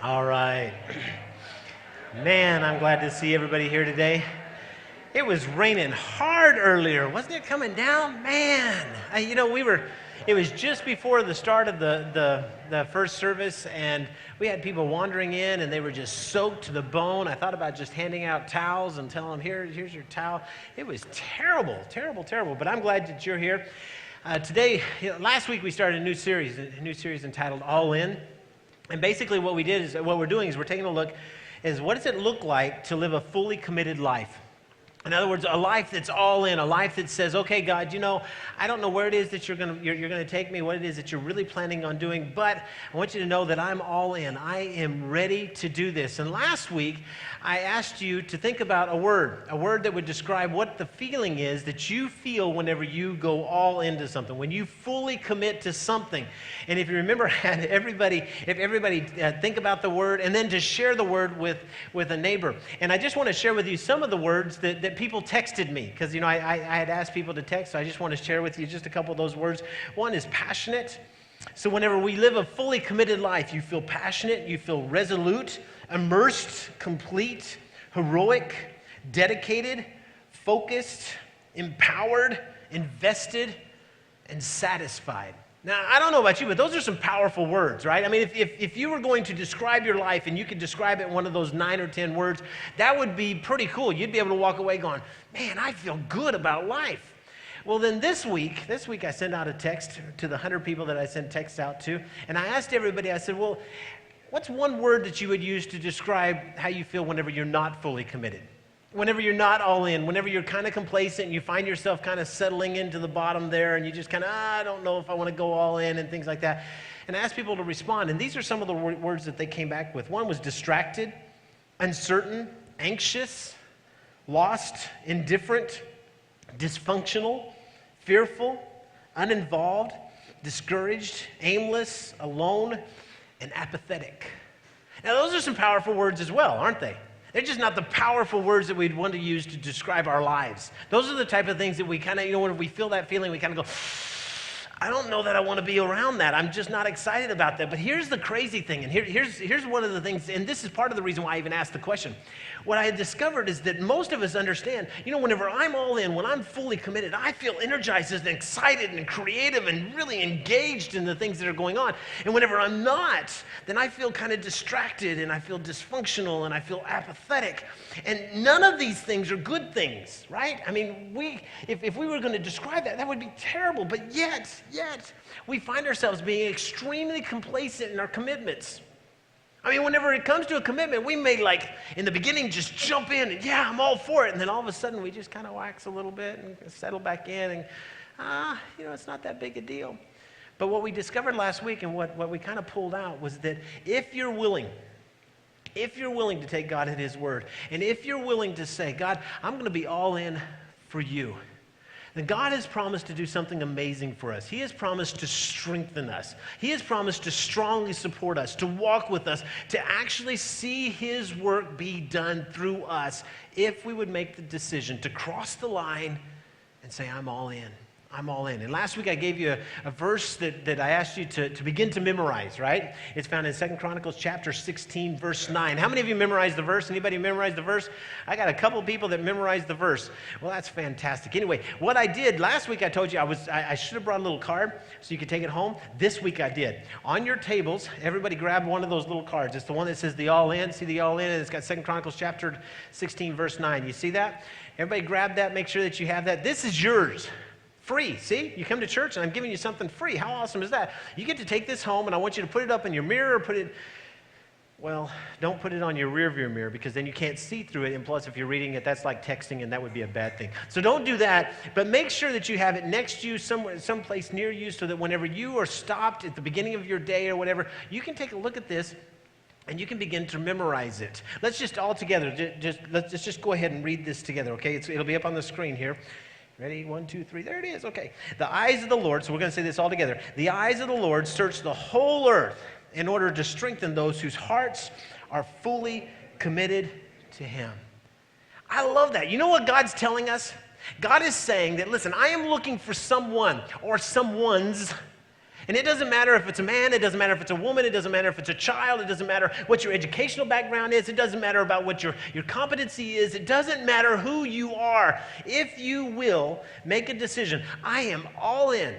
All right. Man, I'm glad to see everybody here today. It was raining hard earlier. Wasn't it coming down? Man, it was just before the start of the first service, and we had people wandering in, and they were just soaked to the bone. I thought about just handing out towels and telling them, here's your towel. It was terrible, terrible, terrible, but I'm glad that you're here. Today, last week we started a new series entitled All In. And basically what we're doing is we're taking a look is what does it look like to live a fully committed life? In other words, a life that's all in, a life that says, okay, God, I don't know where it is that you're going to take me, what it is that you're really planning on doing, but I want you to know that I'm all in. I am ready to do this. And last week, I asked you to think about a word that would describe what the feeling is that you feel whenever you go all into something, when you fully commit to something. And if you remember, if everybody think about the word and then just share the word with a neighbor. And I just want to share with you some of the words that people texted me, because I had asked people to text, so I just want to share with you just a couple of those words. One is passionate. So whenever we live a fully committed life, you feel passionate, you feel resolute, immersed, complete, heroic, dedicated, focused, empowered, invested, and satisfied. Now, I don't know about you, but those are some powerful words, right? I mean, if you were going to describe your life and you could describe it in one of those 9 or 10 words, that would be pretty cool. You'd be able to walk away going, man, I feel good about life. Well, then this week I sent out a text to the 100 people that I sent texts out to, and I asked everybody, I said, well, what's one word that you would use to describe how you feel whenever you're not fully committed? Whenever you're not all in, whenever you're kind of complacent and you find yourself kind of settling into the bottom there and you just kind of, I don't know if I want to go all in and things like that. And I asked people to respond, and these are some of the words that they came back with. One was distracted, uncertain, anxious, lost, indifferent, dysfunctional, fearful, uninvolved, discouraged, aimless, alone, and apathetic. Now, those are some powerful words as well, aren't they? They're just not the powerful words that we'd want to use to describe our lives. Those are the type of things that we kind of, when we feel that feeling, we kind of go, I don't know that I want to be around that. I'm just not excited about that. But here's the crazy thing, and here's one of the things, and this is part of the reason why I even asked the question. What I had discovered is that most of us understand, whenever I'm all in, when I'm fully committed, I feel energized and excited and creative and really engaged in the things that are going on. And whenever I'm not, then I feel kind of distracted and I feel dysfunctional and I feel apathetic. And none of these things are good things, right? I mean, if we were going to describe that would be terrible. But yet, we find ourselves being extremely complacent in our commitments. I mean, whenever it comes to a commitment, we may, in the beginning, just jump in and, yeah, I'm all for it. And then all of a sudden, we just kind of wax a little bit and settle back in and, it's not that big a deal. But what we discovered last week and what we kind of pulled out was that if you're willing to take God at His word, and if you're willing to say, God, I'm going to be all in for you, then God has promised to do something amazing for us. He has promised to strengthen us. He has promised to strongly support us, to walk with us, to actually see His work be done through us if we would make the decision to cross the line and say, I'm all in. I'm all in. And last week I gave you a verse that I asked you to begin to memorize, right? It's found in 2 Chronicles chapter 16, verse 9. How many of you memorized the verse? Anybody memorize the verse? I got a couple people that memorized the verse. Well, that's fantastic. Anyway, what I did, last week I told you I should have brought a little card so you could take it home. This week I did. On your tables, everybody grab one of those little cards. It's the one that says the all in. See the all in? And it's got 2 Chronicles chapter 16, verse 9. You see that? Everybody grab that. Make sure that you have that. This is yours. Free. See? You come to church and I'm giving you something free. How awesome is that? You get to take this home and I want you to put it up in your mirror or don't put it on your rear view mirror because then you can't see through it. And plus, if you're reading it, that's like texting and that would be a bad thing. So don't do that, but make sure that you have it next to you someplace near you so that whenever you are stopped at the beginning of your day or whatever, you can take a look at this and you can begin to memorize it. Let's just all together, let's just go ahead and read this together, okay? It'll be up on the screen here. Ready? 1, 2, 3. There it is. Okay. The eyes of the Lord, so we're going to say this all together. The eyes of the Lord search the whole earth in order to strengthen those whose hearts are fully committed to Him. I love that. You know what God's telling us? God is saying that, listen, I am looking for someone or someones And it doesn't matter if it's a man, it doesn't matter if it's a woman, it doesn't matter if it's a child, it doesn't matter what your educational background is, it doesn't matter about what your competency is, it doesn't matter who you are. If you will make a decision, I am all in,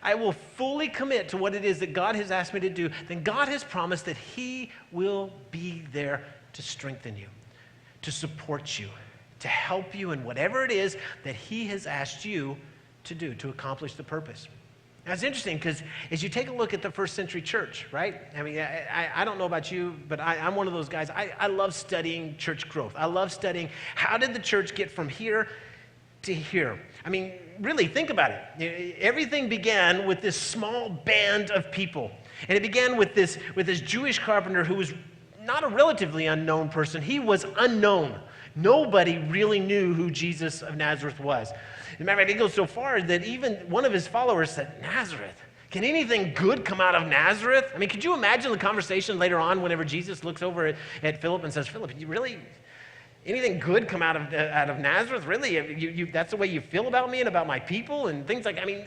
I will fully commit to what it is that God has asked me to do, then God has promised that He will be there to strengthen you, to support you, to help you in whatever it is that He has asked you to do, to accomplish the purpose. Now, it's interesting because as you take a look at the first century church, right? I mean, I don't know about you, but I'm one of those guys. I love studying church growth. I love studying how did the church get from here to here. I mean, really, think about it. Everything began with this small band of people. And it began with this Jewish carpenter who was not a relatively unknown person. He was unknown. Nobody really knew who Jesus of Nazareth was. As a matter of fact, it goes so far that even one of his followers said, Nazareth? Can anything good come out of Nazareth? I mean, could you imagine the conversation later on whenever Jesus looks over at Philip and says, Philip, you really, anything good come out of Nazareth? Really? That's the way you feel about me and about my people and things like, I mean,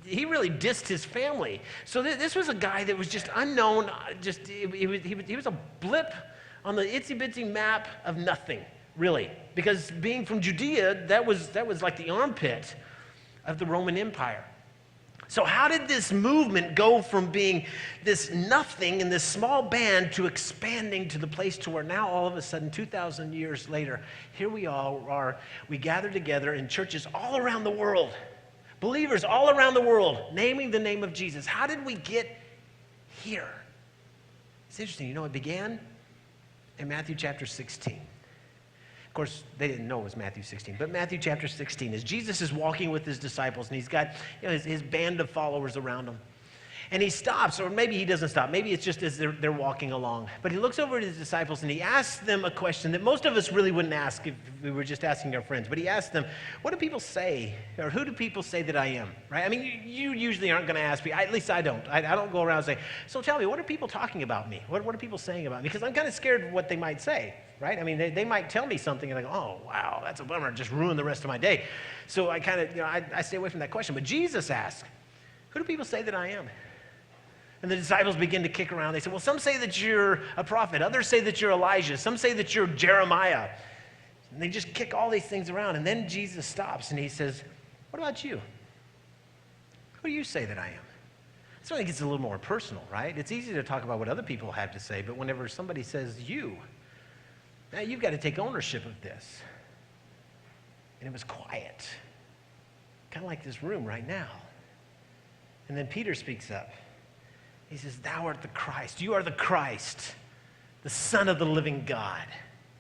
he really dissed his family. So this was a guy that was just unknown, he was a blip on the itsy-bitsy map of nothing. Really, because being from Judea, that was like the armpit of the Roman Empire. So how did this movement go from being this nothing in this small band to expanding to the place to where now all of a sudden, 2,000 years later, here we all are, we gather together in churches all around the world, believers all around the world, naming the name of Jesus. How did we get here? It's interesting, it began in Matthew chapter 16. Of course, they didn't know it was Matthew 16, but Matthew chapter 16, as Jesus is walking with his disciples, and he's got his band of followers around him. And he stops, or maybe he doesn't stop. Maybe it's just as they're walking along. But he looks over at his disciples, and he asks them a question that most of us really wouldn't ask if we were just asking our friends. But he asks them, what do people say, or who do people say that I am? Right? I mean, you usually aren't going to ask me. At least I don't. I don't go around and say, so tell me, what are people talking about me? What are people saying about me? Because I'm kind of scared of what they might say. Right? I mean, they might tell me something and I go, oh, wow, that's a bummer. Just ruined the rest of my day. So I kind of, I stay away from that question. But Jesus asks, who do people say that I am? And the disciples begin to kick around. They say, well, some say that you're a prophet. Others say that you're Elijah. Some say that you're Jeremiah. And they just kick all these things around. And then Jesus stops and he says, what about you? Who do you say that I am? So I think it's a little more personal, right? It's easy to talk about what other people have to say, but whenever somebody says you, now you've got to take ownership of this. And it was quiet, kind of like this room right now. And then Peter speaks up. He says, thou art the Christ. You are the Christ, the Son of the living God.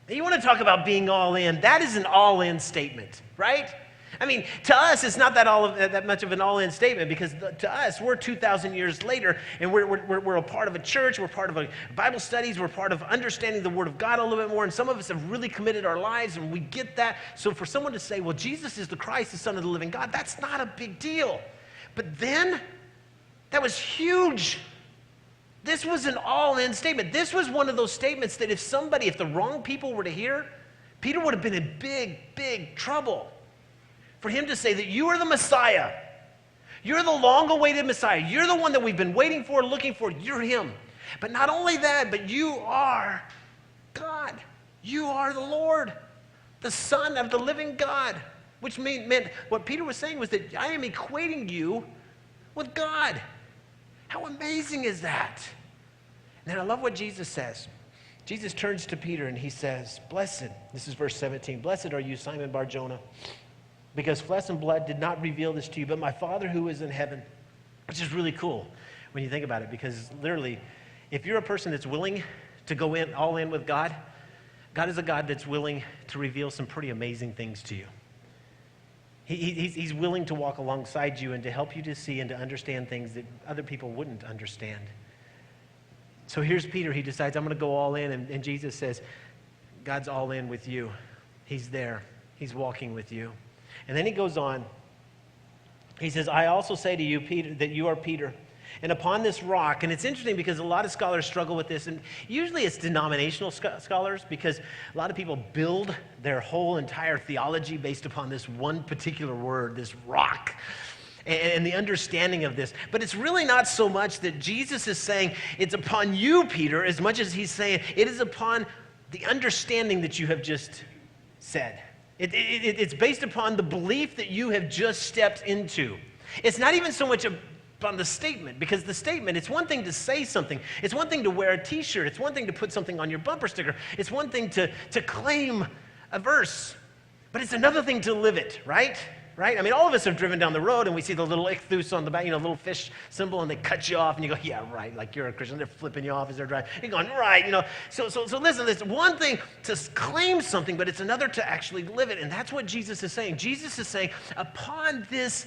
Now, you want to talk about being all in? That is an all-in statement, right? I mean, to us, it's not that much of an all-in statement because to us, we're 2,000 years later, and we're a part of a church, we're part of a Bible studies, we're part of understanding the Word of God a little bit more, and some of us have really committed our lives, and we get that. So for someone to say, well, Jesus is the Christ, the Son of the living God, that's not a big deal. But then, that was huge. This was an all-in statement. This was one of those statements that if the wrong people were to hear, Peter would have been in big, big trouble. For him to say that you are the Messiah, you're the long-awaited Messiah, you're the one that we've been waiting for, looking for, you're him. But not only that, but you are God. You are the Lord, the Son of the living God, which meant what Peter was saying was that I am equating you with God. How amazing is that? And then I love what Jesus says. Jesus turns to Peter and he says, blessed, this is verse 17, blessed are you, Simon Bar-Jonah, because flesh and blood did not reveal this to you, but my Father who is in heaven. Which is really cool when you think about it, because literally, if you're a person that's willing to go in all in with God, God is a God that's willing to reveal some pretty amazing things to you. He's willing to walk alongside you and to help you to see and to understand things that other people wouldn't understand. So here's Peter. He decides, I'm going to go all in. And Jesus says, God's all in with you. He's there. He's walking with you. And then he goes on. He says, I also say to you, Peter, that you are Peter. And upon this rock, and it's interesting because a lot of scholars struggle with this, and usually it's denominational scholars because a lot of people build their whole entire theology based upon this one particular word, this rock. and the understanding of this. But it's really not so much that Jesus is saying it's upon you, Peter, as much as he's saying it is upon the understanding that you have just said. It's based upon the belief that you have just stepped into. It's not even so much upon the statement, because the statement, it's one thing to say something. It's one thing to wear a t-shirt. It's one thing to put something on your bumper sticker. It's one thing to claim a verse. But it's another thing to live it, right? Right? I mean, all of us have driven down the road and we see the little ichthus on the back, little fish symbol, and they cut you off and you go, yeah, right, like you're a Christian. They're flipping you off as they're driving. You're going, right, So listen, it's one thing to claim something, but it's another to actually live it. And that's what Jesus is saying. Jesus is saying, upon this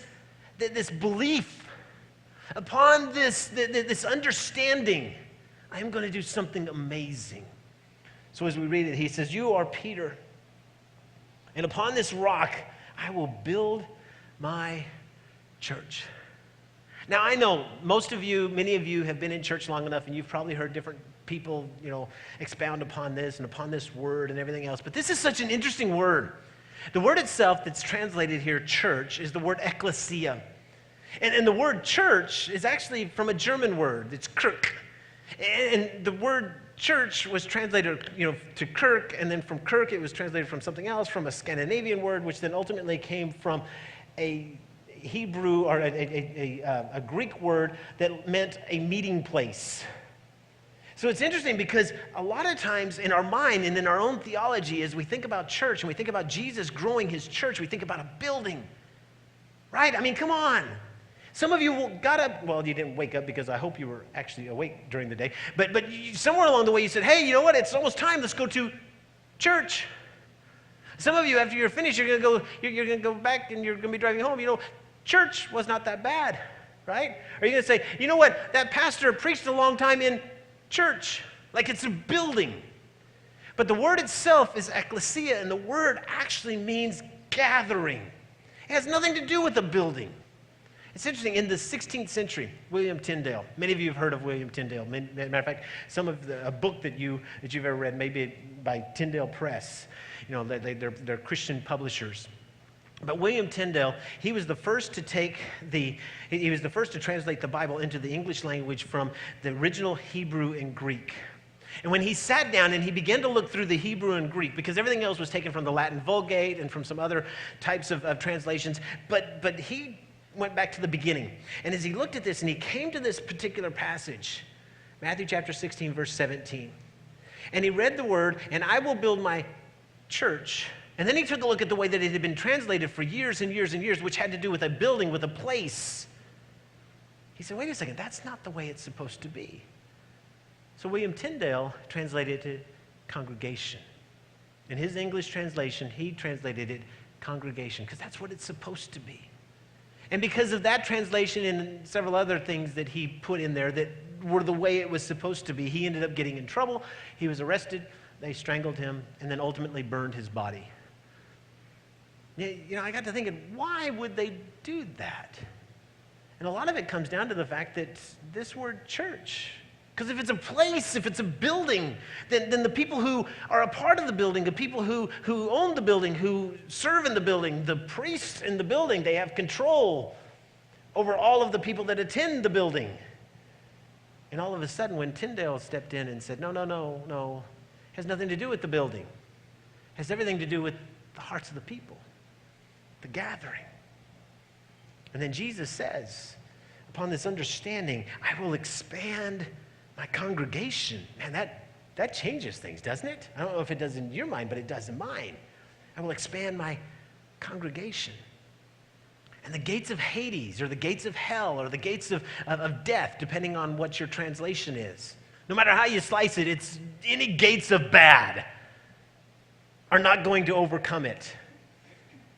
belief, upon this understanding, I am going to do something amazing. So as we read it, he says, you are Peter, and upon this rock, I will build my church. Now, I know many of you have been in church long enough, and you've probably heard different people, expound upon this and upon this word and everything else. But this is such an interesting word. The word itself that's translated here, church, is the word ecclesia. And the word church is actually from a German word. It's Kirk. And the word church was translated, to Kirk, and then from Kirk it was translated from something else, from a Scandinavian word, which then ultimately came from a Hebrew or a Greek word that meant a meeting place. So it's interesting because a lot of times in our mind and in our own theology, as we think about church and we think about Jesus growing his church, we think about a building, right? I mean, come on. Some of you got up, well, you didn't wake up because I hope you were actually awake during the day, but somewhere along the way you said, hey, you know what, it's almost time, let's go to church. Some of you, after you're finished, you're going to go back and you're going to be driving home. Church was not that bad, right? Or you're going to say, you know what, that pastor preached a long time in church, like it's a building. But the word itself is ecclesia, and the word actually means gathering. It has nothing to do with a building. It's interesting, in the 16th century, William Tyndale, many of you have heard of William Tyndale. Matter of fact, a book that you've ever read, maybe by Tyndale Press, they're Christian publishers. But William Tyndale, he was the first to translate the Bible into the English language from the original Hebrew and Greek. And when he sat down and he began to look through the Hebrew and Greek, because everything else was taken from the Latin Vulgate and from some other types of translations, but he went back to the beginning. And as he looked at this and he came to this particular passage, Matthew chapter 16, verse 17, and he read the word, and I will build my church. And then he took a look at the way that it had been translated for years and years and years, which had to do with a building, with a place. He said, wait a second, that's not the way it's supposed to be. So William Tyndale translated it to congregation. In his English translation, he translated it congregation, because that's what it's supposed to be. And because of that translation and several other things that he put in there that were the way it was supposed to be, he ended up getting in trouble. He was arrested, they strangled him, and then ultimately burned his body. I got to thinking, why would they do that? And a lot of it comes down to the fact that this word church, because if it's a place, if it's a building, then the people who are a part of the building, the people who own the building, who serve in the building, the priests in the building, they have control over all of the people that attend the building. And all of a sudden, when Tyndale stepped in and said, no, it has nothing to do with the building. It has everything to do with the hearts of the people, the gathering. And then Jesus says, upon this understanding, I will expand my congregation. Man, that changes things, doesn't it? I don't know if it does in your mind, but it does in mine. I will expand my congregation. And the gates of Hades, or the gates of hell, or the gates of death, depending on what your translation is. No matter how you slice it, it's any gates of bad are not going to overcome it.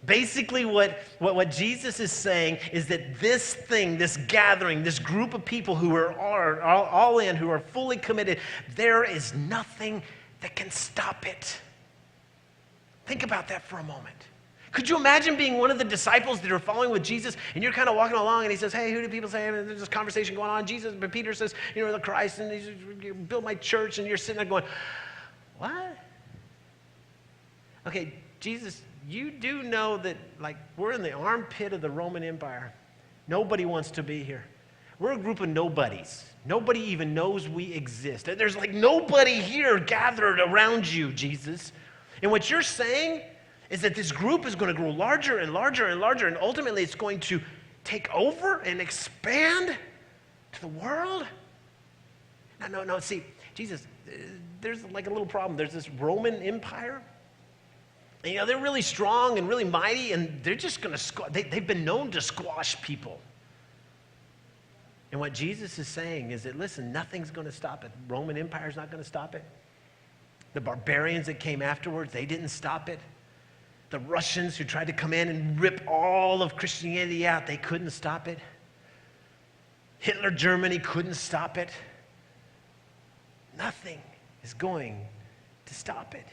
Basically, what Jesus is saying is that this thing, this gathering, this group of people who are all in, who are fully committed, there is nothing that can stop it. Think about that for a moment. Could you imagine being one of the disciples that are following with Jesus, and you're kind of walking along, and he says, hey, who do people say? And there's this conversation going on. But Peter says, the Christ, and he's build my church, and you're sitting there going, what? Okay, Jesus, you do know that, we're in the armpit of the Roman Empire. Nobody wants to be here. We're a group of nobodies. Nobody even knows we exist. There's like nobody here gathered around you, Jesus. And what you're saying is that this group is going to grow larger and larger and larger, and ultimately it's going to take over and expand to the world? No, see, Jesus, there's like a little problem. There's this Roman Empire. And, they're really strong and really mighty, and they're just going to they've been known to squash people. And what Jesus is saying is that, listen, nothing's going to stop it. The Roman Empire's not going to stop it. The barbarians that came afterwards, they didn't stop it. The Russians who tried to come in and rip all of Christianity out, they couldn't stop it. Hitler Germany couldn't stop it. Nothing is going to stop it.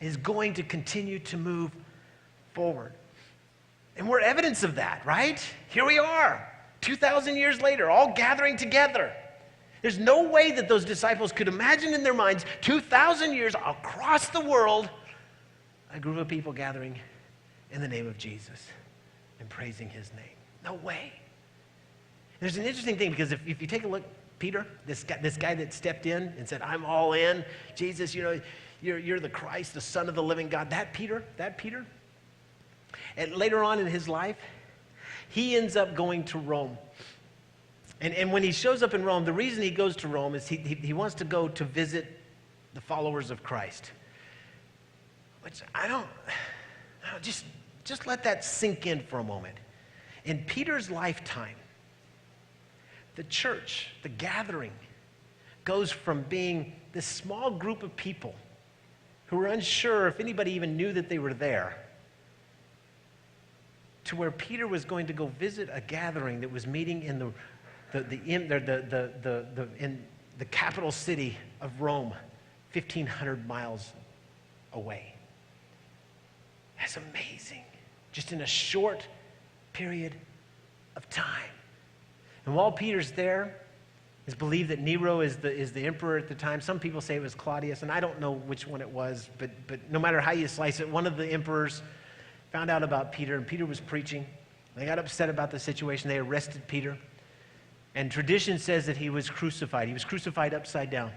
It is going to continue to move forward. And we're evidence of that, right? Here we are, 2,000 years later, all gathering together. There's no way that those disciples could imagine in their minds 2,000 years across the world, a group of people gathering in the name of Jesus and praising his name. No way. There's an interesting thing, because if you take a look, Peter, this guy that stepped in and said, I'm all in. Jesus, you're the Christ, the Son of the living God. That Peter, and later on in his life, he ends up going to Rome. And when he shows up in Rome, the reason he goes to Rome is he wants to go to visit the followers of Christ. Which just let that sink in for a moment. In Peter's lifetime, the church, the gathering, goes from being this small group of people who were unsure if anybody even knew that they were there, to where Peter was going to go visit a gathering that was meeting in the capital city of Rome, 1,500 miles away. That's amazing. Just in a short period of time. And while Peter's there, it's believed that Nero is the emperor at the time. Some people say it was Claudius, and I don't know which one it was, but no matter how you slice it, one of the emperors found out about Peter, and Peter was preaching. They got upset about the situation. They arrested Peter. And tradition says that he was crucified. He was crucified upside down.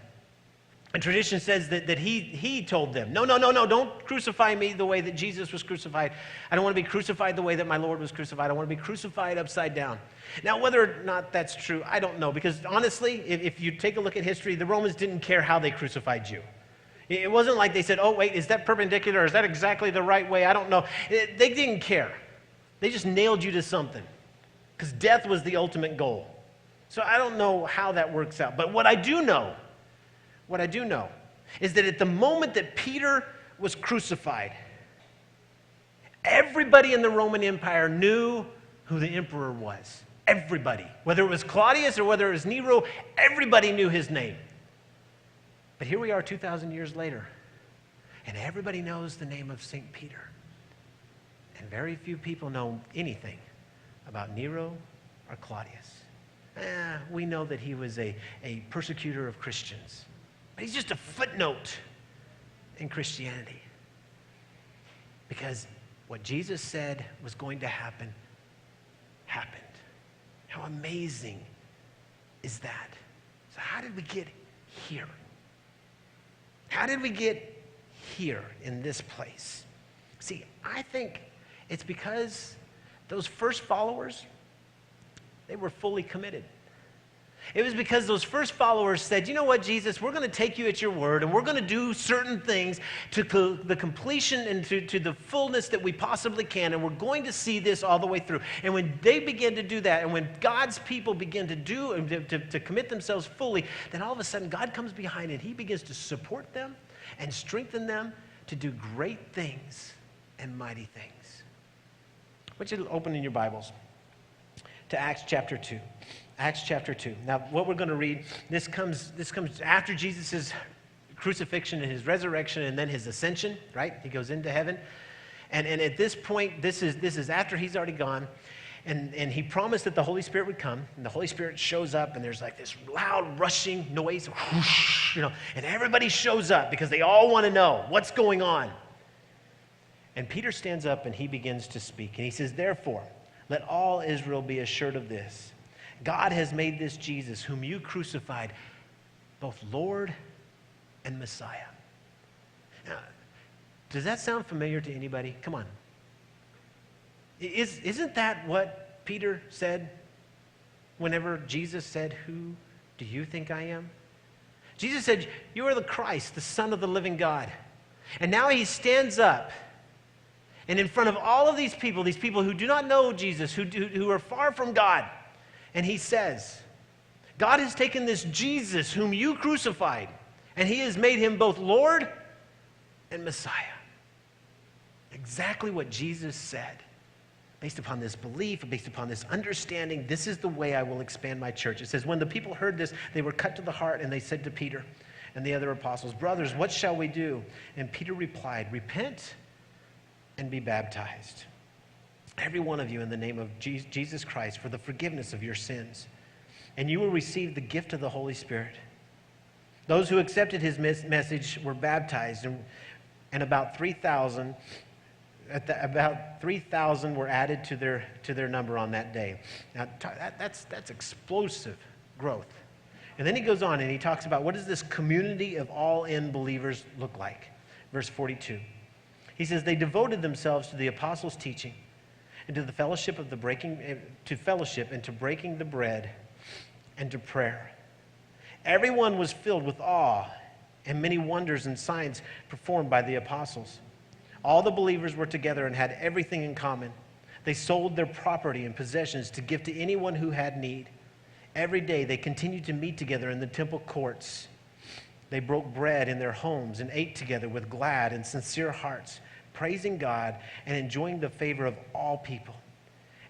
And tradition says that he told them, no, don't crucify me the way that Jesus was crucified. I don't want to be crucified the way that my Lord was crucified. I want to be crucified upside down. Now, whether or not that's true, I don't know. Because honestly, if you take a look at history, the Romans didn't care how they crucified you. It wasn't like they said, oh, wait, is that perpendicular? Or is that exactly the right way? I don't know. They didn't care. They just nailed you to something. Because death was the ultimate goal. So I don't know how that works out. But what I do know is that at the moment that Peter was crucified, everybody in the Roman Empire knew who the emperor was. Everybody. Whether it was Claudius or whether it was Nero, everybody knew his name. But here we are 2,000 years later, and everybody knows the name of St. Peter. And very few people know anything about Nero or Claudius. We know that he was a persecutor of Christians. But he's just a footnote in Christianity. Because what Jesus said was going to happen, happened. How amazing is that? So how did we get here? How did we get here in this place? See, I think it's because those first followers, they were fully committed. It was because those first followers said, you know what, Jesus, we're going to take you at your word, and we're going to do certain things to the completion and to the fullness that we possibly can, and we're going to see this all the way through. And when they begin to do that, and when God's people begin to do and to commit themselves fully, then all of a sudden God comes behind and he begins to support them and strengthen them to do great things and mighty things. I want you to open in your Bibles to Acts chapter 2. Acts chapter 2. Now, what we're going to read, this comes after Jesus' crucifixion and his resurrection and then his ascension, right? He goes into heaven. And at this point, this is after he's already gone. And he promised that the Holy Spirit would come. And the Holy Spirit shows up, and there's like this loud rushing noise, whoosh, and everybody shows up because they all want to know what's going on. And Peter stands up and he begins to speak. And he says, therefore, Let all Israel be assured of this. God has made this Jesus, whom you crucified, both Lord and Messiah. Now, does that sound familiar to anybody? Come on. Isn't that what Peter said whenever Jesus said, "Who do you think I am?" Jesus said, "You are the Christ, the Son of the living God." And now he stands up, and in front of all of these people who do not know Jesus, who are far from God, and he says, God has taken this Jesus whom you crucified, and he has made him both Lord and Messiah. Exactly what Jesus said. Based upon this belief, based upon this understanding, this is the way I will expand my church. It says, when the people heard this, they were cut to the heart, and they said to Peter and the other apostles, "Brothers, what shall we do?" And Peter replied, "Repent and be baptized, every one of you, in the name of Jesus Christ, for the forgiveness of your sins, and you will receive the gift of the Holy Spirit." Those who accepted his message were baptized, and about 3,000 were added to their number on that day. Now, that's explosive growth. And then he goes on and he talks about, what does this community of all-in believers look like? Verse 42. He says, they devoted themselves to the apostles' teaching and to the fellowship and to breaking the bread and to prayer. Everyone was filled with awe, and many wonders and signs performed by the apostles. All the believers were together and had everything in common. They sold their property and possessions to give to anyone who had need. Every day they continued to meet together in the temple courts. They broke bread in their homes and ate together with glad and sincere hearts, praising God and enjoying the favor of all people.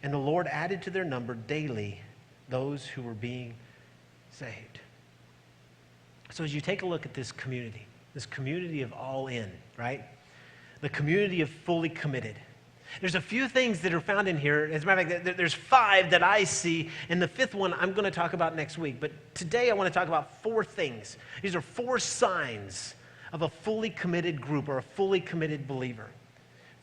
And the Lord added to their number daily those who were being saved. So as you take a look at this community of all in, right? The community of fully committed. There's a few things that are found in here. As a matter of fact, there's 5 that I see, and the 5th one I'm going to talk about next week. But today I want to talk about 4 things. These are 4 signs of a fully committed group or a fully committed believer.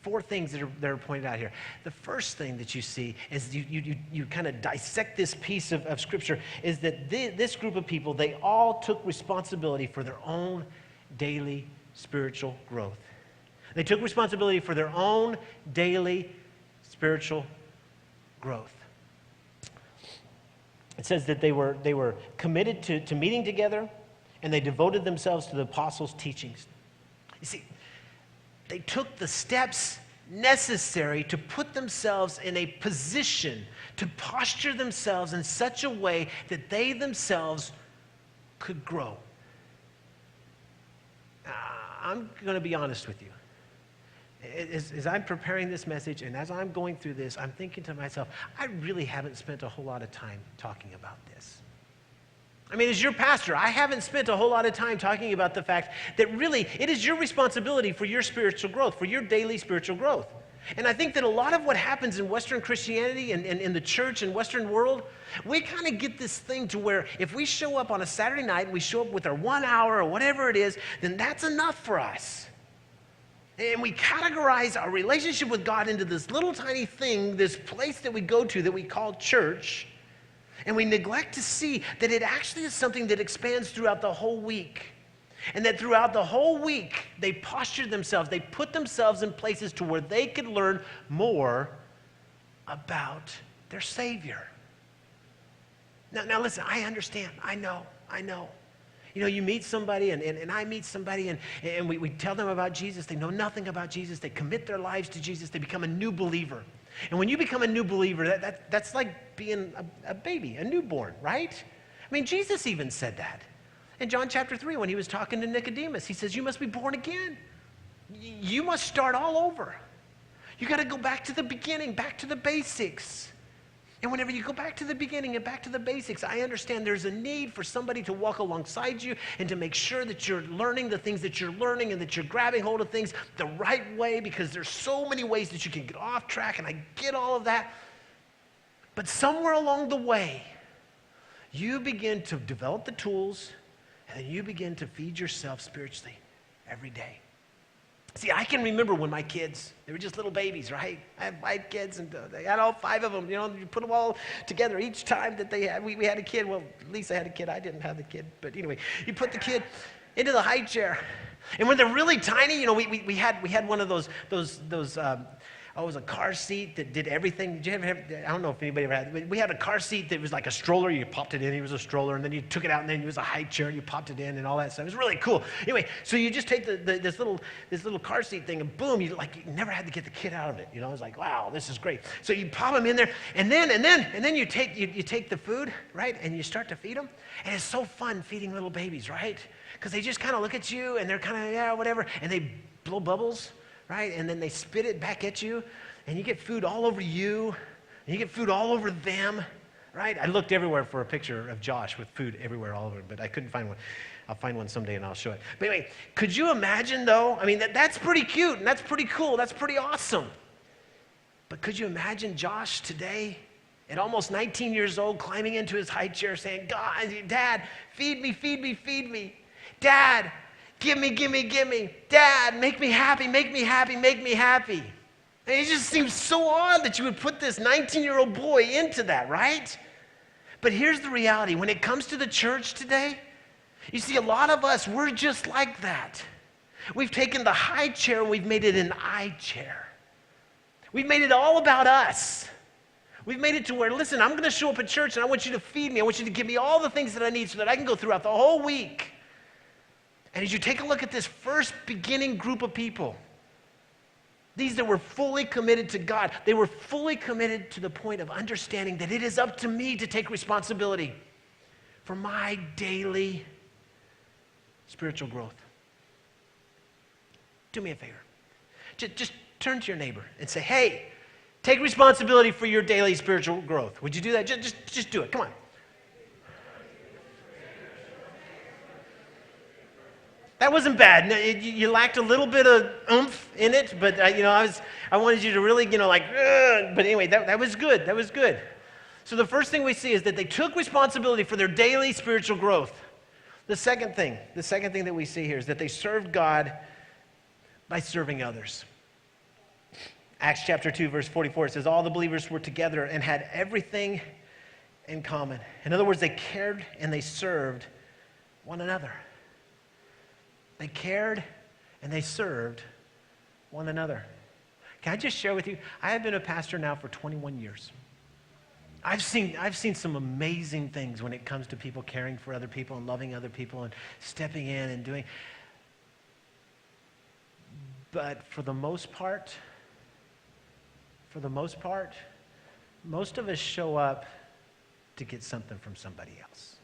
4 things that are pointed out here. The first thing that you see as you kind of dissect this piece of Scripture is that this group of people, they all took responsibility for their own daily spiritual growth. They took responsibility for their own daily spiritual growth. It says that they were committed to meeting together, and they devoted themselves to the apostles' teachings. You see, they took the steps necessary to put themselves in a position, to posture themselves in such a way that they themselves could grow. I'm going to be honest with you. As I'm preparing this message and as I'm going through this, I'm thinking to myself, I really haven't spent a whole lot of time talking about this. I mean, as your pastor, I haven't spent a whole lot of time talking about the fact that really it is your responsibility for your spiritual growth, for your daily spiritual growth. And I think that a lot of what happens in Western Christianity and in the church and Western world, we kind of get this thing to where if we show up on a Saturday night and we show up with our 1 hour or whatever it is, then that's enough for us. And we categorize our relationship with God into this little tiny thing, this place that we go to that we call church, and we neglect to see that it actually is something that expands throughout the whole week. And that throughout the whole week, they postured themselves, they put themselves in places to where they could learn more about their Savior. Now listen, I understand, I know. You know, you meet somebody, and I meet somebody, and we tell them about Jesus. They know nothing about Jesus. They commit their lives to Jesus. They become a new believer. And when you become a new believer, that's like being a baby, a newborn, right? I mean, Jesus even said that. In John chapter 3, when he was talking to Nicodemus, he says, you must be born again. You must start all over. You got to go back to the beginning, back to the basics. And whenever you go back to the beginning and back to the basics, I understand there's a need for somebody to walk alongside you and to make sure that you're learning the things that you're learning and that you're grabbing hold of things the right way, because there's so many ways that you can get off track, and I get all of that. But somewhere along the way, you begin to develop the tools, and then you begin to feed yourself spiritually every day. See, I can remember when my kids, they were just little babies, right? I have 5 kids, and they had all 5 of them. You put them all together each time that we had a kid. Well, at least I had a kid. I didn't have the kid. But anyway, you put the kid into the high chair. And when they're really tiny, we had one of those it was a car seat that did everything. Did you ever have, I don't know if anybody ever had, we had a car seat that was like a stroller. You popped it in, it was a stroller, and then you took it out, and then it was a high chair, and you popped it in, and all that stuff. It was really cool. Anyway, so you just take this little car seat thing, and boom, you never had to get the kid out of it. It was like, wow, this is great. So you pop them in there, and then you take the food, right, and you start to feed them, and it's so fun feeding little babies, right? Because they just kind of look at you, and they're kind of, yeah, whatever, and they blow bubbles, right? And then they spit it back at you, and you get food all over you, and you get food all over them, right? I looked everywhere for a picture of Josh with food everywhere all over him, but I couldn't find one. I'll find one someday, and I'll show it. But anyway, could you imagine, though? I mean, that's pretty cute, and that's pretty cool. That's pretty awesome. But could you imagine Josh today, at almost 19 years old, climbing into his high chair saying, God, Dad, feed me, feed me, feed me. Dad, give me, give me, give me. Dad, make me happy, make me happy, make me happy. And it just seems so odd that you would put this 19-year-old boy into that, right? But here's the reality. When it comes to the church today, you see, a lot of us, we're just like that. We've taken the high chair and we've made it an I chair. We've made it all about us. We've made it to where, listen, I'm going to show up at church and I want you to feed me. I want you to give me all the things that I need so that I can go throughout the whole week. And as you take a look at this first beginning group of people, these that were fully committed to God, they were fully committed to the point of understanding that it is up to me to take responsibility for my daily spiritual growth. Do me a favor. Just turn to your neighbor and say, hey, take responsibility for your daily spiritual growth. Would you do that? Just do it. Come on. That wasn't bad. No, you lacked a little bit of oomph in it, but I wanted you to really, but anyway, that was good. That was good. So the first thing we see is that they took responsibility for their daily spiritual growth. The second thing that we see here is that they served God by serving others. Acts chapter 2, verse 44, it says, all the believers were together and had everything in common. In other words, they cared and they served one another. They cared and they served one another. Can I just share with you? I have been a pastor now for 21 years. I've seen some amazing things when it comes to people caring for other people and loving other people and stepping in and doing. But for the most part, most of us show up to get something from somebody else.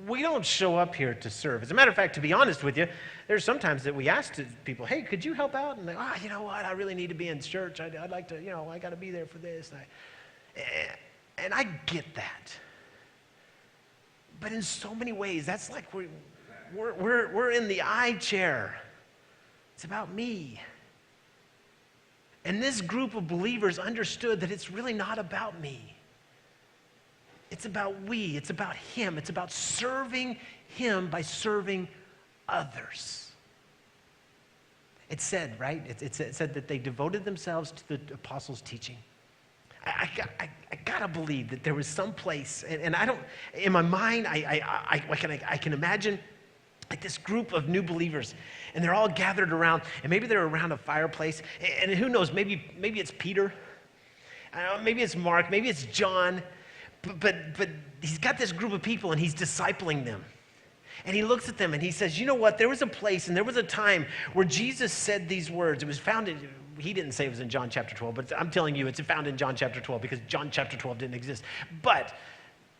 We don't show up here to serve. As a matter of fact, to be honest with you, there's sometimes that we ask people, hey, could you help out? And they, you know what, I really need to be in church. I'd like to, I got to be there for this. And I get that. But in so many ways, that's like we're in the I chair. It's about me. And this group of believers understood that it's really not about me. It's about we. It's about him. It's about serving him by serving others. It said, right? It said that they devoted themselves to the apostles' teaching. I gotta believe that there was some place, and I don't. In my mind, I can imagine like this group of new believers, and they're all gathered around, and maybe they're around a fireplace, and who knows? Maybe it's Peter, maybe it's Mark, maybe it's John. But he's got this group of people and he's discipling them. And he looks at them and he says, you know what? There was a place and there was a time where Jesus said these words. It was found in, he didn't say it was in John chapter 12, but I'm telling you it's found in John chapter 12 because John chapter 12 didn't exist. But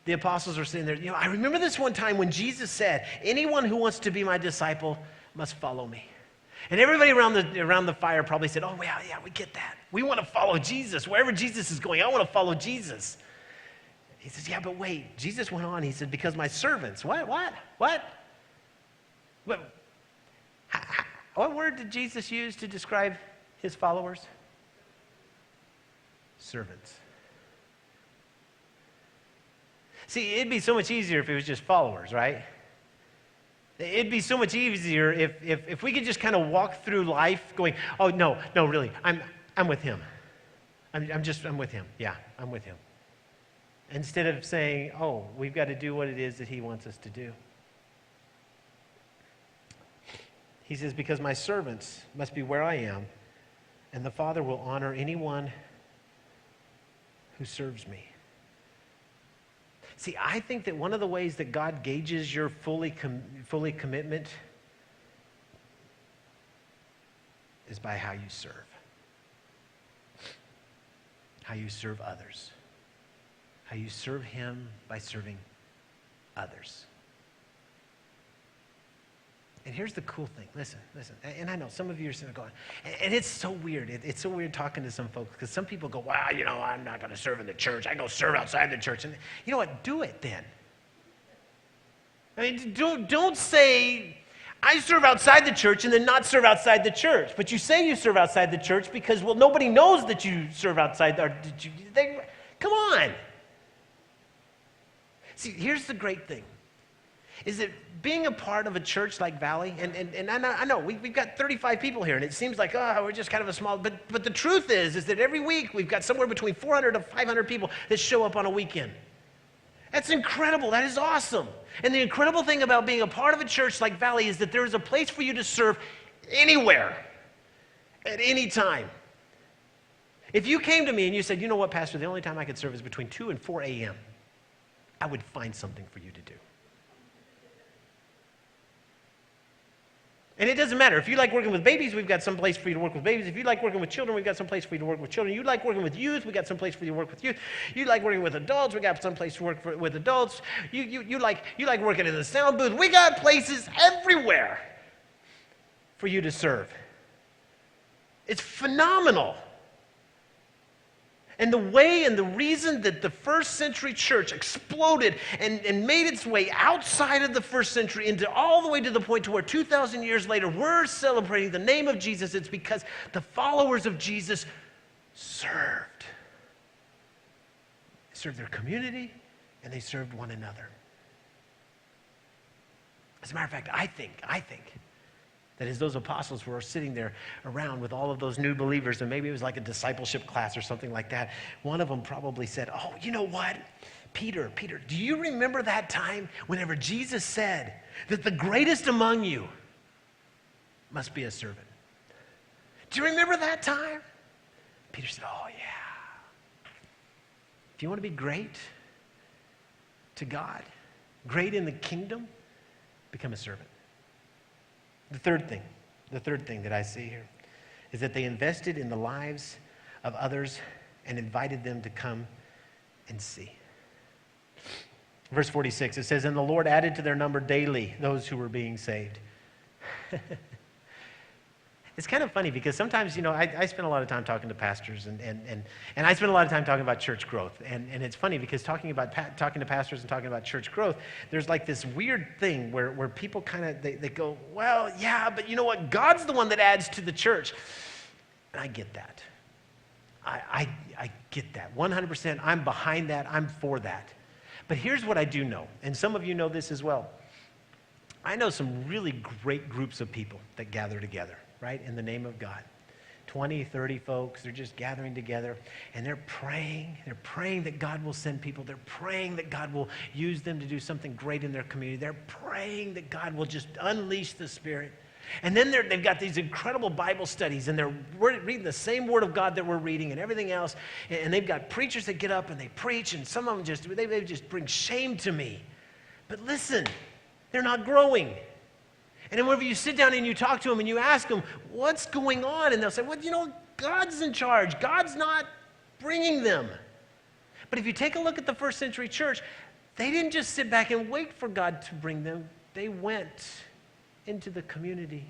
the apostles are sitting there. I remember this one time when Jesus said, anyone who wants to be my disciple must follow me. And everybody around the fire probably said, oh, yeah, we get that. We want to follow Jesus. Wherever Jesus is going, I want to follow Jesus. He says, yeah, but wait. Jesus went on. He said, because my servants. What? What word did Jesus use to describe his followers? Servants. See, it'd be so much easier if it was just followers, right? It'd be so much easier if we could just kind of walk through life going, oh, no, really, I'm with him. I'm with him. Yeah, I'm with him. Instead of saying, oh, we've got to do what it is that he wants us to do. He says, because my servants must be where I am, and the Father will honor anyone who serves me. See, I think that one of the ways that God gauges your fully commitment is by how you serve. How you serve others. How you serve him by serving others. And here's the cool thing. Listen. And I know some of you are sitting there going, and it's so weird. It's so weird talking to some folks because some people go, well, I'm not going to serve in the church. I go serve outside the church. And you know what? Do it then. I mean, don't say, I serve outside the church and then not serve outside the church. But you say you serve outside the church because, well, nobody knows that you serve outside. Come on. See, here's the great thing. Is that being a part of a church like Valley, and I know we've got 35 people here, and it seems like, we're just kind of a small, but the truth is that every week we've got somewhere between 400 to 500 people that show up on a weekend. That's incredible. That is awesome. And the incredible thing about being a part of a church like Valley is that there is a place for you to serve anywhere, at any time. If you came to me and you said, you know what, Pastor, the only time I could serve is between 2 and 4 a.m., I would find something for you to do. And it doesn't matter. If you like working with babies, we've got some place for you to work with babies. If you like working with children, we've got some place for you to work with children. You like working with youth, we've got some place for you to work with youth. You like working with adults, we got some place to work with adults. You like working in the sound booth. We got places everywhere for you to serve. It's phenomenal. And the way and the reason that the first century church exploded and made its way outside of the first century into all the way to the point to where 2,000 years later we're celebrating the name of Jesus, it's because the followers of Jesus served. They served their community and they served one another. As a matter of fact, I think that as those apostles were sitting there around with all of those new believers, and maybe it was like a discipleship class or something like that, one of them probably said, oh, you know what? Peter, do you remember that time whenever Jesus said that the greatest among you must be a servant? Do you remember that time? Peter said, oh, yeah. If you want to be great to God, great in the kingdom, become a servant. The third thing that I see here is that they invested in the lives of others and invited them to come and see. Verse 46, it says, and the Lord added to their number daily those who were being saved. It's kind of funny because sometimes, I spend a lot of time talking to pastors and I spend a lot of time talking about church growth. And it's funny because talking to pastors and talking about church growth, there's like this weird thing where people kind of, they go, well, yeah, but you know what? God's the one that adds to the church. And I get that. I get that. 100%. I'm behind that. I'm for that. But here's what I do know, and some of you know this as well. I know some really great groups of people that gather together, right, in the name of God. 20, 30 folks, they're just gathering together, and they're praying. They're praying that God will send people. They're praying that God will use them to do something great in their community. They're praying that God will just unleash the Spirit. And then they've got these incredible Bible studies, and they're reading the same Word of God that we're reading and everything else. And they've got preachers that get up and they preach, and some of them they just bring shame to me. But listen, they're not growing. And then whenever you sit down and you talk to them and you ask them, what's going on? And they'll say, well, God's in charge. God's not bringing them. But if you take a look at the first century church, they didn't just sit back and wait for God to bring them. They went into the community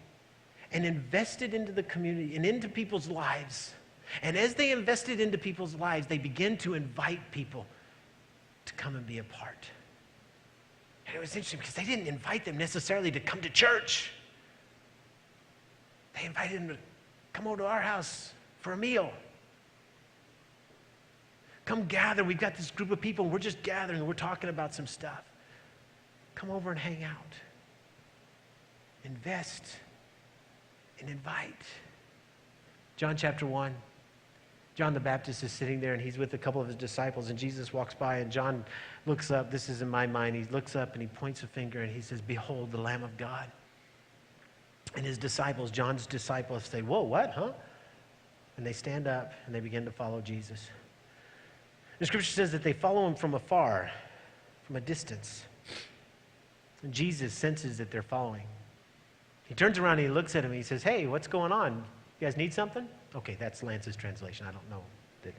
and invested into the community and into people's lives. And as they invested into people's lives, they began to invite people to come and be a part. And it was interesting because they didn't invite them necessarily to come to church. They invited them to come over to our house for a meal. Come gather. We've got this group of people, and we're just gathering, and we're talking about some stuff. Come over and hang out. invest, and invite. John chapter 1. John the Baptist is sitting there and he's with a couple of his disciples and Jesus walks by and John looks up. This is in my mind. He looks up and he points a finger and he says, "Behold, the Lamb of God." And his disciples, John's disciples, say, "Whoa, what, huh?" And they stand up and they begin to follow Jesus. The scripture says that they follow him from afar, from a distance. And Jesus senses that they're following. He turns around and he looks at him and he says, "Hey, what's going on? You guys need something?" Okay, that's Lance's translation. I don't know.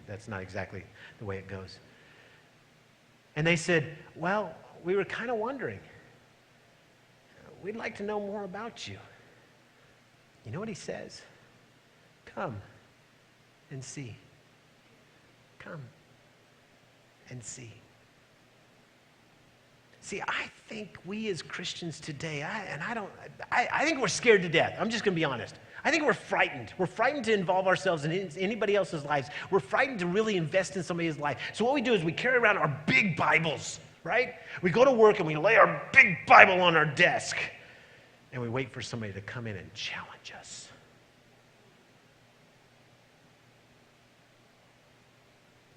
That's not exactly the way it goes. And they said, "Well, we were kind of wondering. We'd like to know more about you." You know what he says? "Come and see. Come and see." See, I think we as Christians today, I think we're scared to death. I'm just going to be honest. I think we're frightened. We're frightened to involve ourselves in anybody else's lives. We're frightened to really invest in somebody's life. So what we do is we carry around our big Bibles, right? We go to work and we lay our big Bible on our desk and we wait for somebody to come in and challenge us.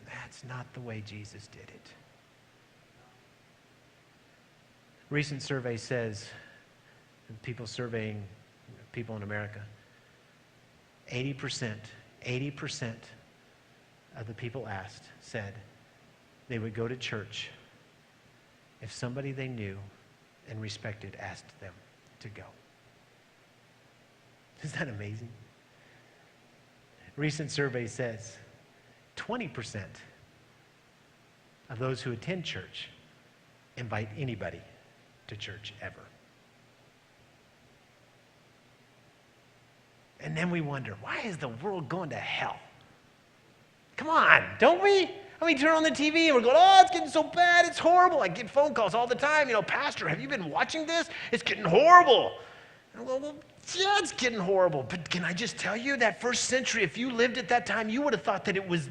That's not the way Jesus did it. Recent survey says, people surveying people in America, 80% of the people asked said they would go to church if somebody they knew and respected asked them to go. Isn't that amazing? Recent survey says 20% of those who attend church invite anybody to church ever. And then we wonder, why is the world going to hell? Come on, don't we? I mean, turn on the TV and we're going, "Oh, it's getting so bad, it's horrible." I get phone calls all the time, "Pastor, have you been watching this? It's getting horrible." And I go, "Well, yeah, it's getting horrible. But can I just tell you, that first century, if you lived at that time, you would have thought that it was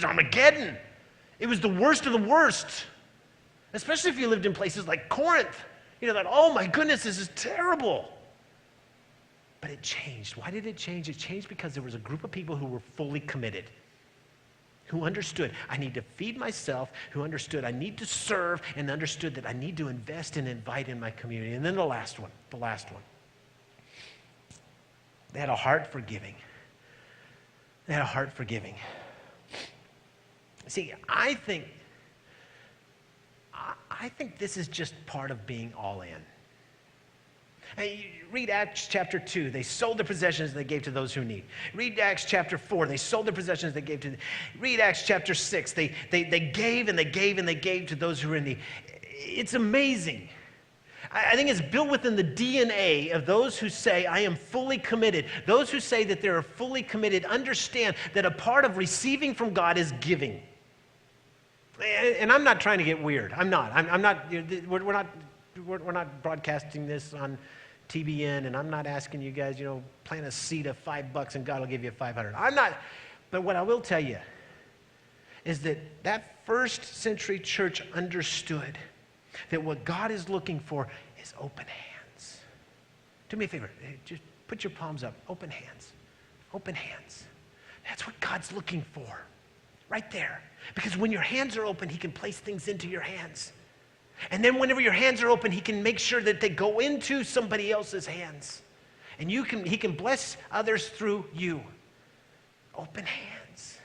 Armageddon. It was the worst of the worst. Especially if you lived in places like Corinth. That, oh my goodness, this is terrible. But it changed. Why did it change? It changed because there was a group of people who were fully committed, who understood I need to feed myself, who understood I need to serve, and understood that I need to invest and invite in my community. And then the last one. They had a heart for giving. See, I think this is just part of being all in. And you read Acts chapter 2, they sold their possessions and they gave to those who need. Read Acts chapter 4, they sold their possessions, they gave to. Read Acts chapter 6, they gave and they gave and they gave to those who were in need. It's amazing. I think it's built within the DNA of those who say, "I am fully committed." Those who say that they're fully committed understand that a part of receiving from God is giving. And I'm not trying to get weird. I'm not. We're not broadcasting this on TBN, and I'm not asking you guys, plant a seed of $5 and God will give you $500. I'm not. But what I will tell you is that first century church understood that what God is looking for is open hands. Do me a favor. Just put your palms up. Open hands. Open hands. That's what God's looking for. Right there. Because when your hands are open, he can place things into your hands. And then whenever your hands are open, he can make sure that they go into somebody else's hands. And he can bless others through you. Open hands.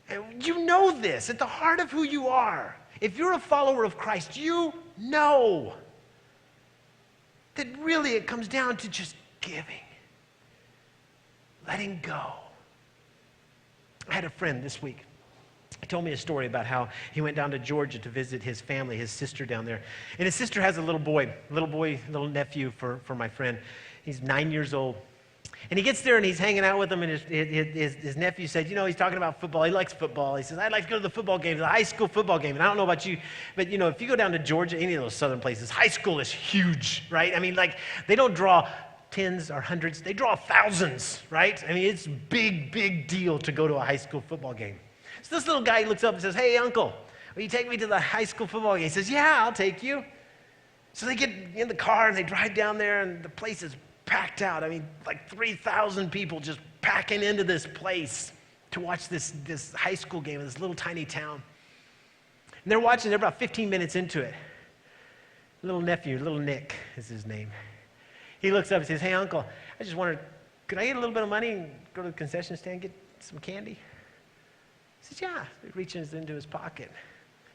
And you know this at the heart of who you are. If you're a follower of Christ, you know that really it comes down to just giving. Letting go. I had a friend this week. He told me a story about how he went down to Georgia to visit his family, his sister down there. And his sister has a little little nephew for my friend. He's 9 years old. And he gets there and he's hanging out with him, and his nephew said, he's talking about football. He likes football. He says, "I'd like to go to the football game, the high school football game." And I don't know about you, but if you go down to Georgia, any of those southern places, high school is huge, right? I mean, they don't draw tens or hundreds, they draw thousands, right? I mean, it's a big deal to go to a high school football game. So this little guy looks up and says, "Hey, uncle, will you take me to the high school football game?" He says, "Yeah, I'll take you." So they get in the car and they drive down there, and the place is packed out. I mean, like 3,000 people just packing into this place to watch this high school game in this little tiny town. And they're watching, they're about 15 minutes into it. Little nephew, little Nick is his name. He looks up and says, "Hey, Uncle, I just wondered, could I get a little bit of money and go to the concession stand and get some candy?" He says, "Yeah." He reaches into his pocket.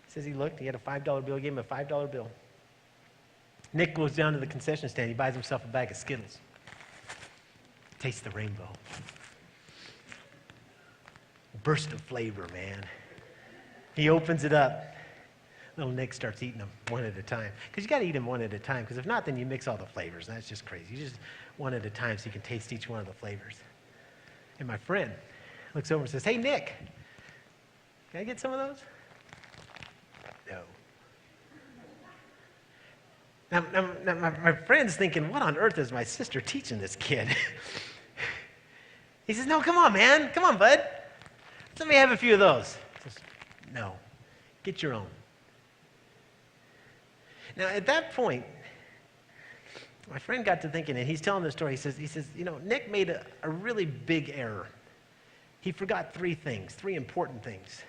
He says he looked, he had a $5 bill, he gave him a $5 bill. Nick goes down to the concession stand, he buys himself a bag of Skittles. Tastes the rainbow. Burst of flavor, man. He opens it up. Little Nick starts eating them one at a time. Because you got to eat them one at a time, because if not, then you mix all the flavors. That's just crazy. You just one at a time so you can taste each one of the flavors. And my friend looks over and says, "Hey, Nick, can I get some of those?" No. Now my friend's thinking, what on earth is my sister teaching this kid? He says, "No, come on, man. Come on, bud. Let me have a few of those." He says, "No, get your own." Now, at that point, my friend got to thinking, and he's telling the story. He says, Nick made a really big error. He forgot three important things.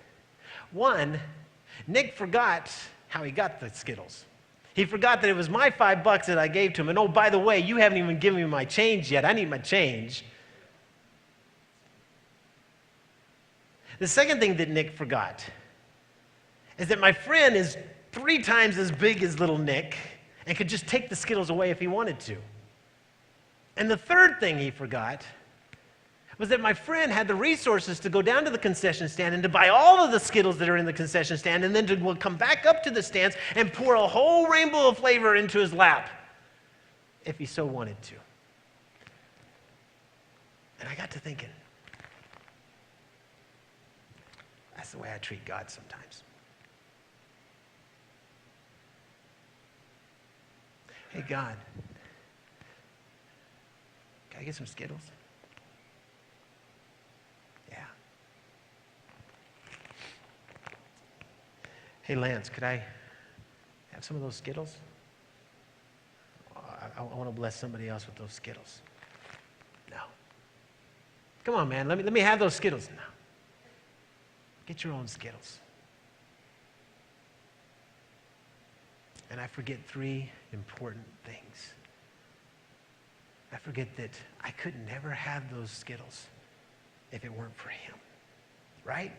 One, Nick forgot how he got the Skittles. He forgot that it was my $5 that I gave to him. And oh, by the way, you haven't even given me my change yet. I need my change. The second thing that Nick forgot is that my friend is 3 times as big as little Nick and could just take the Skittles away if he wanted to. And the third thing he forgot was that my friend had the resources to go down to the concession stand and to buy all of the Skittles that are in the concession stand, and then to come back up to the stands and pour a whole rainbow of flavor into his lap if he so wanted to. And I got to thinking, that's the way I treat God sometimes. Hey, God, can I get some Skittles? Yeah. Hey, Lance, could I have some of those Skittles? I want to bless somebody else with those Skittles. No. Come on, man, let me have those Skittles. No. Get your own Skittles. And I forget 3 important things. I forget that I could never have those Skittles if it weren't for him. Right?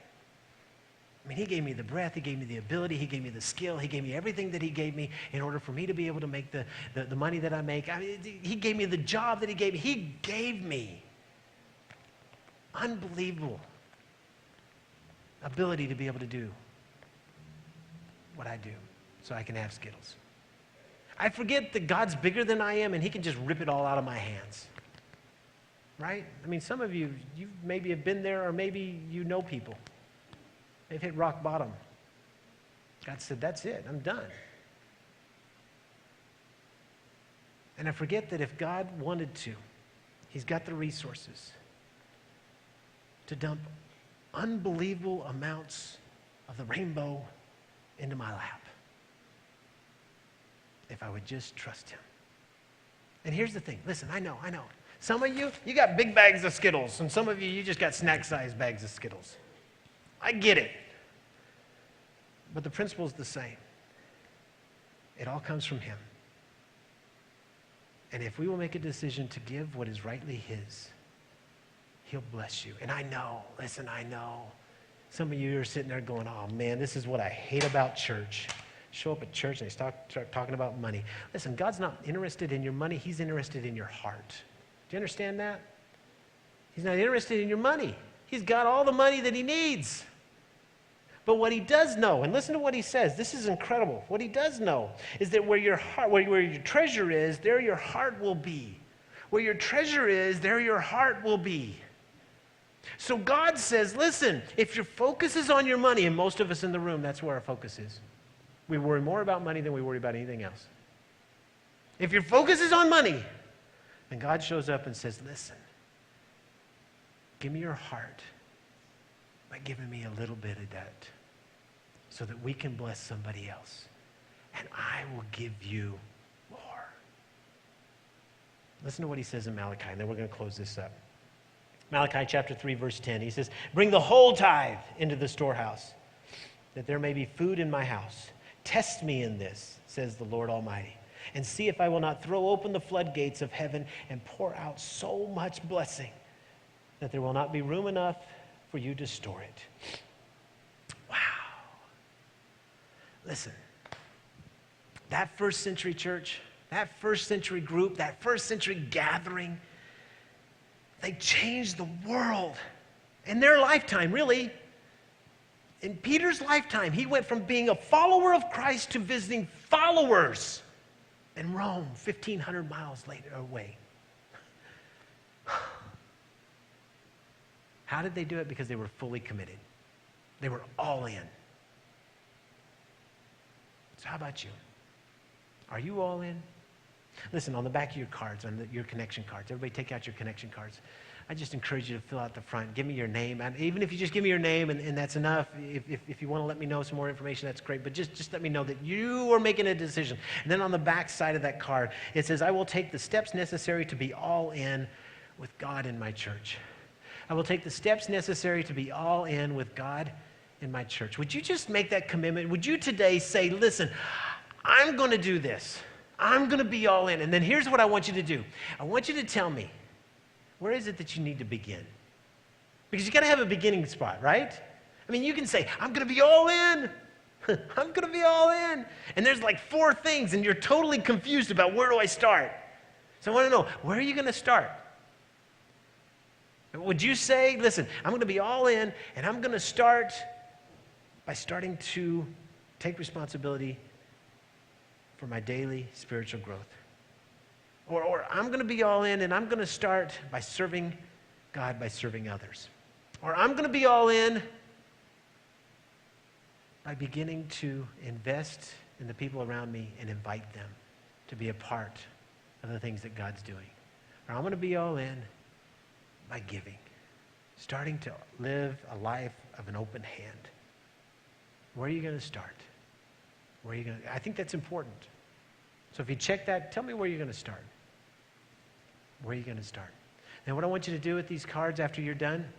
I mean, he gave me the breath, he gave me the ability, he gave me the skill, he gave me everything that he gave me in order for me to be able to make the money that I make. I mean, he gave me the job that he gave me. He gave me unbelievable ability to be able to do what I do so I can have Skittles. I forget that God's bigger than I am and he can just rip it all out of my hands. Right? I mean, some of you maybe have been there, or maybe you know people. They've hit rock bottom. God said, "That's it, I'm done." And I forget that if God wanted to, he's got the resources to dump unbelievable amounts of the rainbow into my lap if I would just trust him. And here's the thing. Listen, I know. Some of you got big bags of Skittles, and some of you just got snack-sized bags of Skittles. I get it. But the principle's the same. It all comes from him. And if we will make a decision to give what is rightly his, he'll bless you. And I know, some of you are sitting there going, "Oh man, this is what I hate about church." Show up at church and they start talking about money. Listen, God's not interested in your money, he's interested in your heart. Do you understand that? He's not interested in your money. He's got all the money that he needs. But what he does know, and listen to what he says, this is incredible. What he does know is that where your treasure is, there your heart will be. Where your treasure is, there your heart will be. So God says, listen, if your focus is on your money, and most of us in the room, that's where our focus is. We worry more about money than we worry about anything else. If your focus is on money, then God shows up and says, listen, give me your heart by giving me a little bit of that so that we can bless somebody else. And I will give you Listen to what he says in Malachi, and then we're going to close this up. Malachi chapter 3, verse 10, he says, "Bring the whole tithe into the storehouse, that there may be food in my house. Test me in this, says the Lord Almighty, and see if I will not throw open the floodgates of heaven and pour out so much blessing that there will not be room enough for you to store it." Wow. Listen, that first century church, that first century group, that first century gathering, they changed the world in their lifetime, really. In Peter's lifetime, he went from being a follower of Christ to visiting followers in Rome, 1,500 miles later away. How did they do it? Because they were fully committed. They were all in. So how about you? Are you all in? Listen, on the back of your cards, on your connection cards, everybody take out your connection cards. I just encourage you to fill out the front. Give me your name. And even if you just give me your name and that's enough, if you want to let me know some more information, that's great. But just let me know that you are making a decision. And then on the back side of that card, it says, "I will take the steps necessary to be all in with God in my church." I will take the steps necessary to be all in with God in my church. Would you just make that commitment? Would you today say, "Listen, I'm going to do this. I'm going to be all in." And then here's what I want you to do. I want you to tell me, where is it that you need to begin? Because you got to have a beginning spot, right? I mean, you can say, "I'm going to be all in." I'm going to be all in. And there's like 4 things, and you're totally confused about where do I start. So I want to know, where are you going to start? Would you say, "Listen, I'm going to be all in, and I'm going to start by starting to take responsibility for my daily spiritual growth"? Or "I'm going to be all in and I'm going to start by serving God, by serving others." Or "I'm going to be all in by beginning to invest in the people around me and invite them to be a part of the things that God's doing." Or "I'm going to be all in by giving," starting to live a life of an open hand. Where are you going to start? Where are you going to? I think that's important. So if you check that, tell me where you're going to start. Where are you going to start? Now, what I want you to do with these cards after you're done,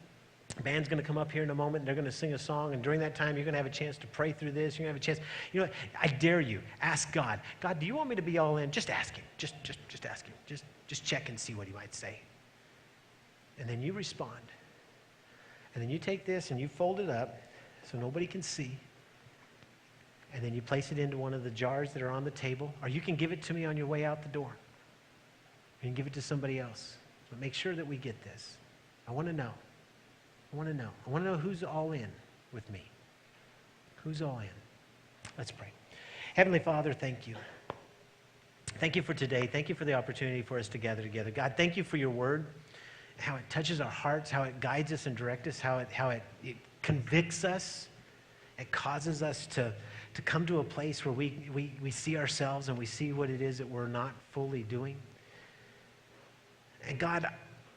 the band's going to come up here in a moment, and they're going to sing a song, and during that time, you're going to have a chance to pray through this. You're going to have a chance. You know what? I dare you. Ask God. "God, do you want me to be all in?" Just ask him. Just ask him. Just check and see what he might say. And then you respond. And then you take this and you fold it up so nobody can see. And then you place it into one of the jars that are on the table, or you can give it to me on your way out the door. You can give it to somebody else. But make sure that we get this. I want to know. I want to know. I want to know who's all in with me. Who's all in? Let's pray. Heavenly Father, thank you. Thank you for today. Thank you for the opportunity for us to gather together. God, thank you for your word, how it touches our hearts, how it guides us and directs us, how it convicts us. It causes us to come to a place where we see ourselves and we see what it is that we're not fully doing. And God,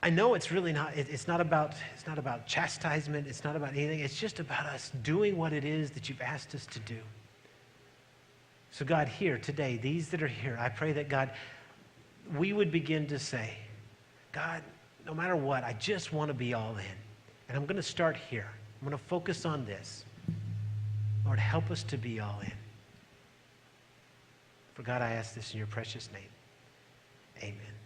I know it's really not, it's not about chastisement, it's not about anything, it's just about us doing what it is that you've asked us to do. So God, here today, these that are here, I pray that God, we would begin to say, "God, no matter what, I just want to be all in. And I'm going to start here. I'm going to focus on this. Lord, help us to be all in." For God, I ask this in your precious name. Amen.